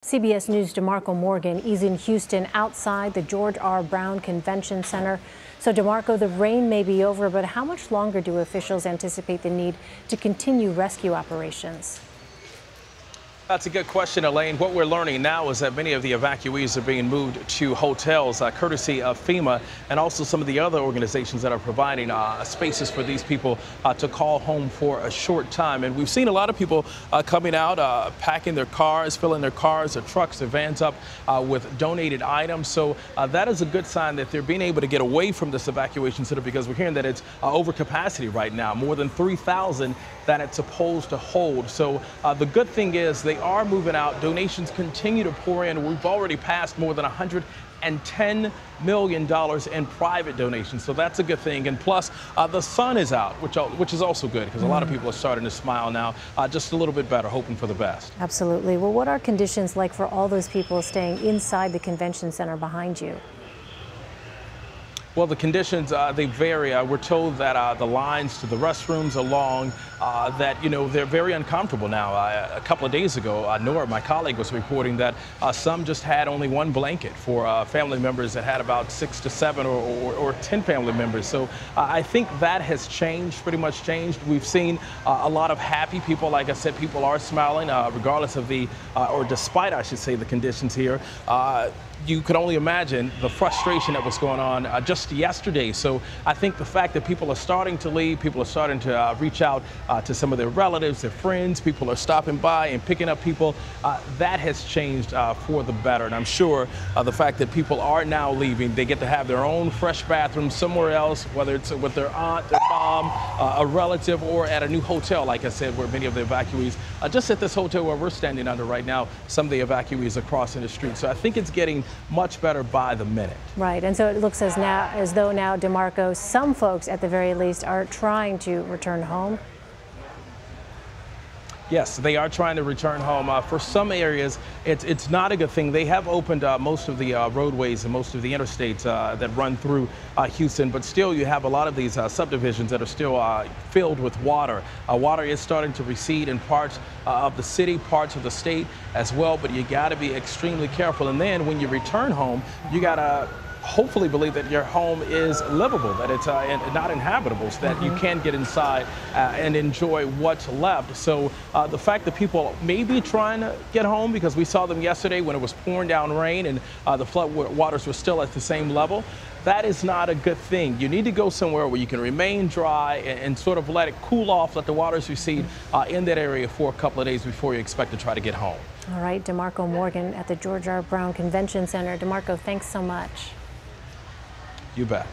CBS News DeMarco Morgan is in Houston outside the George R. Brown Convention Center. So DeMarco, the rain may be over, but how much longer do officials anticipate the need to continue rescue operations? That's a good question, Elaine. What we're learning now is that many of the evacuees are being moved to hotels, courtesy of FEMA, and also some of the other organizations that are providing spaces for these people to call home for a short time. And we've seen a lot of people coming out, packing their cars, filling their cars, their trucks, their vans up with donated items. So that is a good sign that they're being able to get away from this evacuation center, because we're hearing that it's over capacity right now, more than 3,000 that it's supposed to hold. So the good thing is they are moving out. Donations continue to pour in. We've already passed more than $110 million in private donations, so that's a good thing. And plus, the sun is out, which is also good, because a lot of people are starting to smile now, just a little bit better, hoping for the best. Absolutely. Well, what are conditions like for all those people staying inside the convention center behind you? Well, the conditions, they vary. We're told that the lines to the restrooms are long, that, they're very uncomfortable now. A couple of days ago, Nora, my colleague, was reporting that some just had only one blanket for family members that had about 6 to 7 or 10 family members. So I think that has changed, pretty much changed. We've seen a lot of happy people. Like I said, people are smiling, regardless of or despite, I should say, the conditions here. You could only imagine the frustration that was going on just yesterday. So I think the fact that people are starting to leave, people are starting to reach out to some of their relatives, their friends, people are stopping by and picking up people, that has changed for the better. And I'm sure the fact that people are now leaving, they get to have their own fresh bathroom somewhere else, whether it's with their aunt, their mom, a relative, or at a new hotel, like I said, where many of the evacuees, just at this hotel where we're standing under right now, some of the evacuees are crossing the street. So I think it's getting much better by the minute. Right, and so it looks as though now, DeMarco, some folks at the very least are trying to return home. Yes, they are trying to return home. For some areas, it's not a good thing. They have opened most of the roadways and most of the interstates that run through Houston, but still you have a lot of these subdivisions that are still filled with water. Water is starting to recede in parts of the city, parts of the state as well, but you got to be extremely careful. And then when you return home, you got to hopefully believe that your home is livable, that it's not inhabitable, so that you can get inside and enjoy what's left. So the fact that people may be trying to get home, because we saw them yesterday when it was pouring down rain and the flood waters were still at the same level, that is not a good thing. You need to go somewhere where you can remain dry and sort of let it cool off, let the waters recede in that area for a couple of days before you expect to try to get home. All right, DeMarco Morgan at the George R. Brown Convention Center. DeMarco, thanks so much. You bet.